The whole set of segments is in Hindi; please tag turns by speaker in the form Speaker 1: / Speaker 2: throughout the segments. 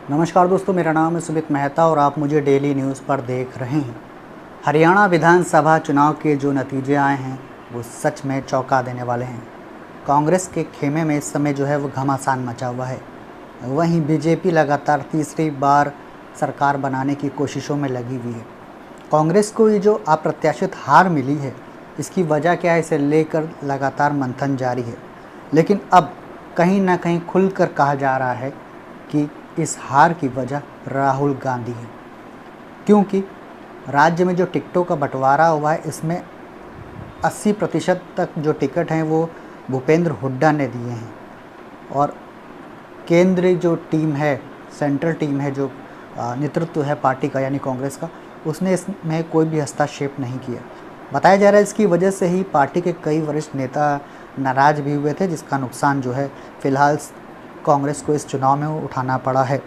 Speaker 1: नमस्कार दोस्तों, मेरा नाम है सुमित मेहता और आप मुझे डेली न्यूज़ पर देख रहे हैं। हरियाणा विधानसभा चुनाव के जो नतीजे आए हैं वो सच में चौंका देने वाले हैं। कांग्रेस के खेमे में इस समय जो है वो घमासान मचा हुआ है। वहीं बीजेपी लगातार तीसरी बार सरकार बनाने की कोशिशों में लगी हुई है। कांग्रेस को ये जो अप्रत्याशित हार मिली है, इसकी वजह क्या है, इसे लेकर लगातार मंथन जारी है। लेकिन अब कहीं ना कहीं खुलकर कहा जा रहा है कि इस हार की वजह राहुल गांधी है, क्योंकि राज्य में जो टिकटों का बंटवारा हुआ है इसमें 80% तक जो टिकट हैं वो भूपेंद्र हुड्डा ने दिए हैं और केंद्रीय जो टीम है, सेंट्रल टीम है, जो नेतृत्व है पार्टी का यानी कांग्रेस का, उसने इसमें कोई भी हस्तक्षेप नहीं किया। बताया जा रहा है इसकी वजह से ही पार्टी के कई वरिष्ठ नेता नाराज़ भी हुए थे, जिसका नुकसान जो है फ़िलहाल कांग्रेस को इस चुनाव में उठाना पड़ा है।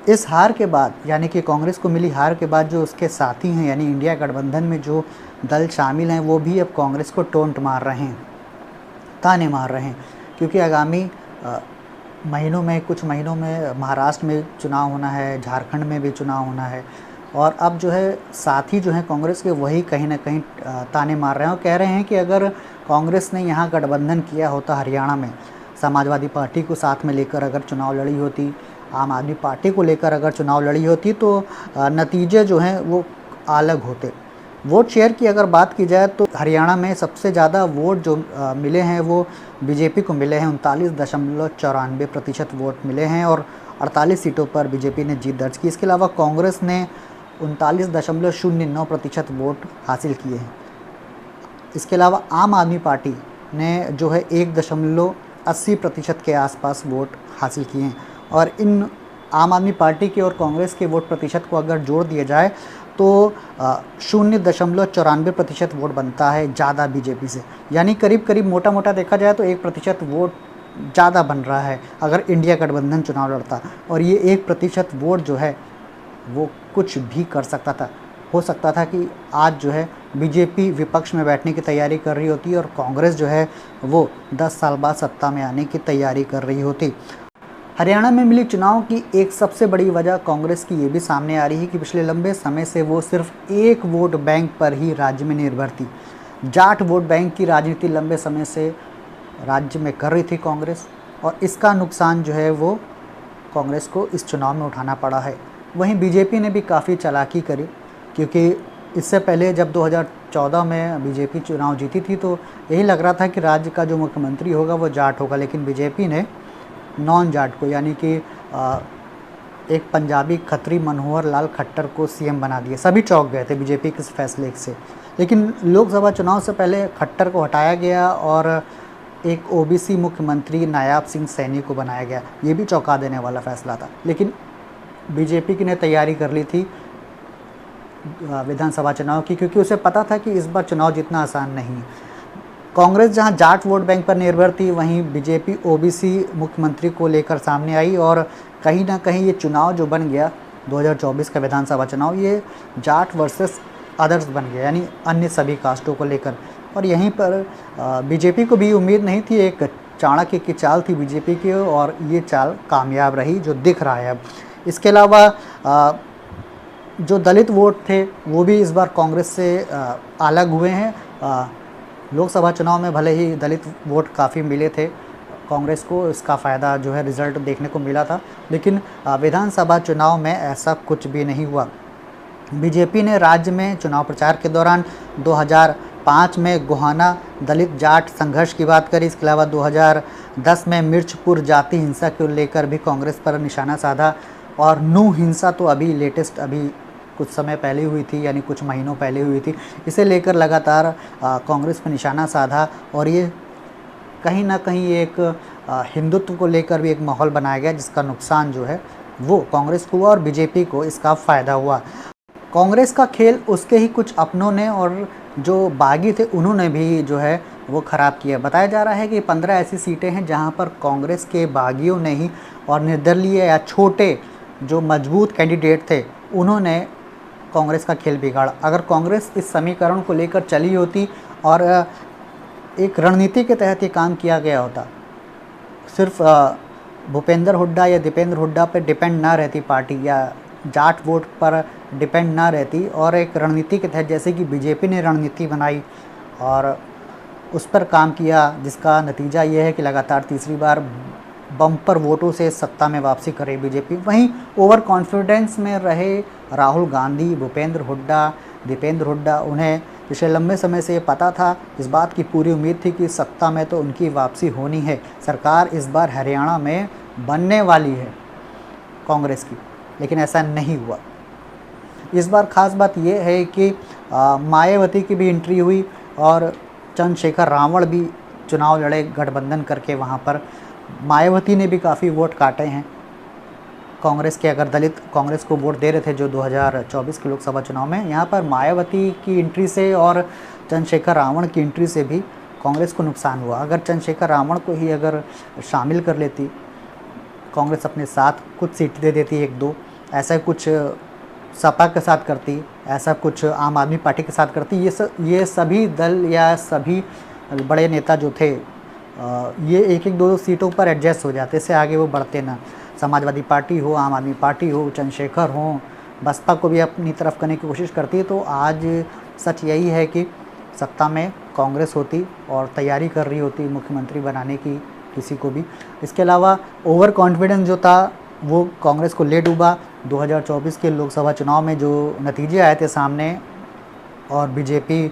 Speaker 1: इस हार के बाद यानी कि कांग्रेस को मिली हार के बाद जो उसके साथी हैं यानी इंडिया गठबंधन में जो दल शामिल हैं वो भी अब कांग्रेस को टोंट मार रहे हैं, ताने मार रहे हैं, क्योंकि आगामी महीनों में, कुछ महीनों में महाराष्ट्र में चुनाव होना है, झारखंड में भी चुनाव होना है और अब जो है साथी जो हैं कांग्रेस के वही कहीं ना कहीं ताने मार रहे हैं और कह रहे हैं कि अगर कांग्रेस ने यहाँ गठबंधन किया होता, हरियाणा में समाजवादी पार्टी को साथ में लेकर अगर चुनाव लड़ी होती, आम आदमी पार्टी को लेकर अगर चुनाव लड़ी होती, तो नतीजे जो हैं वो अलग होते। वोट शेयर की अगर बात की जाए तो हरियाणा में सबसे ज़्यादा वोट जो मिले हैं वो बीजेपी को मिले हैं। 39.94% वोट मिले हैं और 48 सीटों पर बीजेपी ने जीत दर्ज की। इसके अलावा कांग्रेस ने 39.09% वोट हासिल किए हैं। इसके अलावा आम आदमी पार्टी ने जो है 1.80% के आसपास वोट हासिल किए हैं और इन आम आदमी पार्टी के और कांग्रेस के वोट प्रतिशत को अगर जोड़ दिया जाए तो 0.94% वोट बनता है ज़्यादा बीजेपी से, यानी करीब करीब मोटा मोटा देखा जाए तो 1% वोट ज़्यादा बन रहा है अगर इंडिया गठबंधन चुनाव लड़ता। और ये 1% वोट जो है वो कुछ भी कर सकता था। हो सकता था कि आज जो है बीजेपी विपक्ष में बैठने की तैयारी कर रही होती और कांग्रेस जो है वो 10 साल बाद सत्ता में आने की तैयारी कर रही होती। हरियाणा में मिली चुनाव की एक सबसे बड़ी वजह कांग्रेस की ये भी सामने आ रही है कि पिछले लंबे समय से वो सिर्फ एक वोट बैंक पर ही राज्य में निर्भर थी। जाट वोट बैंक की राजनीति लंबे समय से राज्य में कर रही थी कांग्रेस और इसका नुकसान जो है वो कांग्रेस को इस चुनाव में उठाना पड़ा है। वहीं बीजेपी ने भी काफ़ी चालाकी करी, क्योंकि इससे पहले जब 2014 में बीजेपी चुनाव जीती थी तो यही लग रहा था कि राज्य का जो मुख्यमंत्री होगा वो जाट होगा, लेकिन बीजेपी ने नॉन जाट को यानी कि एक पंजाबी खत्री मनोहर लाल खट्टर को सीएम बना दिया। सभी चौंक गए थे बीजेपी के इस फैसले से, लेकिन लोकसभा चुनाव से पहले खट्टर को हटाया गया और एक ओबीसी मुख्यमंत्री नायाब सिंह सैनी को बनाया गया। ये भी चौंका देने वाला फैसला था, लेकिन बीजेपी की ने तैयारी कर ली थी विधानसभा चुनाव की, क्योंकि उसे पता था कि इस बार चुनाव जीतना आसान नहीं है। कांग्रेस जहां जाट वोट बैंक पर निर्भर थी, वहीं बीजेपी ओबीसी मुख्यमंत्री को लेकर सामने आई और कहीं ना कहीं ये चुनाव जो बन गया 2024 का विधानसभा चुनाव, ये जाट वर्सेस अदर्स बन गया, यानी अन्य सभी कास्टों को लेकर। और यहीं पर बीजेपी को भी उम्मीद नहीं थी, एक चाणक्य की चाल थी बीजेपी की और ये चाल कामयाब रही, जो दिख रहा है अब। इसके अलावा जो दलित वोट थे वो भी इस बार कांग्रेस से अलग हुए हैं। लोकसभा चुनाव में भले ही दलित वोट काफ़ी मिले थे कांग्रेस को, इसका फ़ायदा जो है रिज़ल्ट देखने को मिला था, लेकिन विधानसभा चुनाव में ऐसा कुछ भी नहीं हुआ। बीजेपी ने राज्य में चुनाव प्रचार के दौरान 2005 में गोहाना दलित जाट संघर्ष की बात करी। इसके अलावा 2010 में मिर्चपुर जाति हिंसा को लेकर भी कांग्रेस पर निशाना साधा और नू हिंसा तो अभी लेटेस्ट, अभी कुछ समय पहले हुई थी, यानी कुछ महीनों पहले हुई थी। इसे लेकर लगातार कांग्रेस पर निशाना साधा और ये कहीं ना कहीं एक हिंदुत्व को लेकर भी एक माहौल बनाया गया, जिसका नुकसान जो है वो कांग्रेस को हुआ और बीजेपी को इसका फ़ायदा हुआ। कांग्रेस का खेल उसके ही कुछ अपनों ने और जो बागी थे उन्होंने भी जो है वो ख़राब किया। बताया जा रहा है कि 15 ऐसी सीटें हैं जहां पर कांग्रेस के बागियों ने ही और निर्दलीय या छोटे जो मजबूत कैंडिडेट थे उन्होंने कांग्रेस का खेल बिगाड़ा। अगर कांग्रेस इस समीकरण को लेकर चली होती और एक रणनीति के तहत ये काम किया गया होता, सिर्फ भूपेंद्र हुड्डा या दीपेंद्र हुड्डा पर डिपेंड ना रहती पार्टी, या जाट वोट पर डिपेंड ना रहती, और एक रणनीति के तहत जैसे कि बीजेपी ने रणनीति बनाई और उस पर काम किया, जिसका नतीजा ये है कि लगातार तीसरी बार बम्पर वोटों से सत्ता में वापसी करे बीजेपी। वहीं ओवर कॉन्फिडेंस में रहे राहुल गांधी, भूपेंद्र हुड्डा, दीपेंद्र हुड्डा, उन्हें पिछले लंबे समय से ये पता था, इस बात की पूरी उम्मीद थी कि सत्ता में तो उनकी वापसी होनी है, सरकार इस बार हरियाणा में बनने वाली है कांग्रेस की, लेकिन ऐसा नहीं हुआ। इस बार ख़ास बात यह है कि मायावती की भी एंट्री हुई और चंद्रशेखर रावण भी चुनाव लड़े गठबंधन करके। वहाँ पर मायावती ने भी काफ़ी वोट काटे हैं कांग्रेस के। अगर दलित कांग्रेस को वोट दे रहे थे जो 2024 के लोकसभा चुनाव में, यहाँ पर मायावती की एंट्री से और चंद्रशेखर रावण की एंट्री से भी कांग्रेस को नुकसान हुआ। अगर चंद्रशेखर रावण को ही अगर शामिल कर लेती कांग्रेस, अपने साथ कुछ सीट दे देती, एक दो, ऐसा कुछ सपा के साथ करती, ऐसा कुछ आम आदमी पार्टी के साथ करती, ये सभी दल या सभी बड़े नेता जो थे ये एक एक दो सीटों पर एडजस्ट हो जाते, इससे आगे वो बढ़ते ना। समाजवादी पार्टी हो, आम आदमी पार्टी हो, चंद्रशेखर हो, बसपा को भी अपनी तरफ करने की कोशिश करती है। तो आज सच यही है कि सत्ता में कांग्रेस होती और तैयारी कर रही होती मुख्यमंत्री बनाने की किसी को भी। इसके अलावा ओवर कॉन्फिडेंस जो था वो कांग्रेस को ले डूबा। 2024 के लोकसभा चुनाव में जो नतीजे आए थे सामने, और बीजेपी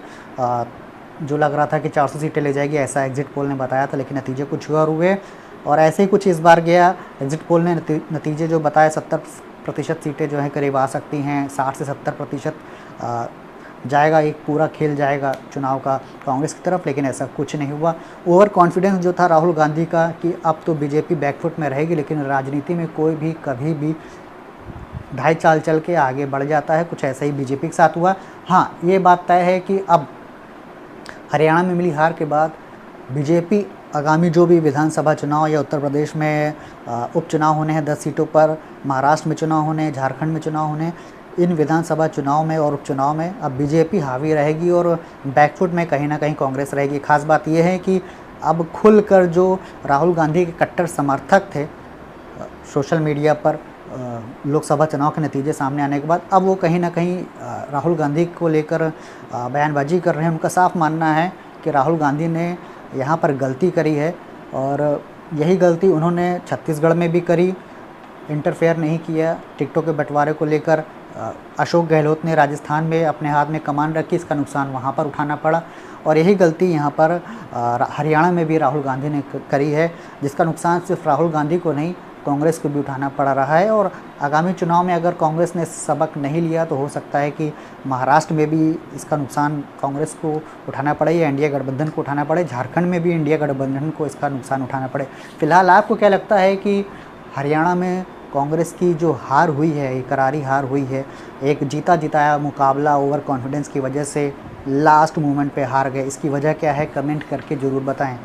Speaker 1: जो लग रहा था कि 400 सीटें ले जाएगी, ऐसा एग्जिट पोल ने बताया था, लेकिन नतीजे कुछ और हुए और ऐसे ही कुछ इस बार गया। एग्जिट पोल ने नतीजे जो बताया 70% सीटें जो हैं करीब आ सकती हैं, 60 से 70% जाएगा, एक पूरा खेल जाएगा चुनाव का कांग्रेस की तरफ, लेकिन ऐसा कुछ नहीं हुआ। ओवर कॉन्फिडेंस जो था राहुल गांधी का कि अब तो बीजेपी बैकफुट में रहेगी, लेकिन राजनीति में कोई भी कभी भी ढाई चाल चल के आगे बढ़ जाता है, कुछ ऐसा ही बीजेपी के साथ हुआ। हाँ, ये बात तय है कि अब हरियाणा में मिली हार के बाद बीजेपी आगामी जो भी विधानसभा चुनाव या उत्तर प्रदेश में उपचुनाव होने हैं 10 सीटों पर, महाराष्ट्र में चुनाव होने, झारखंड में चुनाव होने, इन विधानसभा चुनाव में और उपचुनाव में अब बीजेपी हावी रहेगी और बैकफुट में कहीं ना कहीं कांग्रेस रहेगी। खास बात यह है कि अब खुलकर जो राहुल गांधी के कट्टर समर्थक थे सोशल मीडिया पर लोकसभा चुनाव के नतीजे सामने आने के बाद, अब वो कहीं ना कहीं राहुल गांधी को लेकर बयानबाजी कर रहे हैं। उनका साफ मानना है कि राहुल गांधी ने यहाँ पर गलती करी है और यही गलती उन्होंने छत्तीसगढ़ में भी करी, इंटरफेयर नहीं किया टिकटों के बंटवारे को लेकर। अशोक गहलोत ने राजस्थान में अपने हाथ में कमान रखी, इसका नुकसान वहाँ पर उठाना पड़ा, और यही गलती यहाँ पर हरियाणा में भी राहुल गांधी ने करी है, जिसका नुकसान सिर्फ राहुल गांधी को नहीं कांग्रेस को भी उठाना पड़ रहा है। और आगामी चुनाव में अगर कांग्रेस ने सबक नहीं लिया तो हो सकता है कि महाराष्ट्र में भी इसका नुकसान कांग्रेस को उठाना पड़े या इंडिया गठबंधन को उठाना पड़े, झारखंड में भी इंडिया गठबंधन को इसका नुकसान उठाना पड़े। फिलहाल आपको क्या लगता है कि हरियाणा में कांग्रेस की जो हार हुई है, एक करारी हार हुई है, एक जीता जिताया मुकाबला ओवर कॉन्फिडेंस की वजह से लास्ट मोमेंट पे हार गए, इसकी वजह क्या है? कमेंट करके ज़रूर बताएं।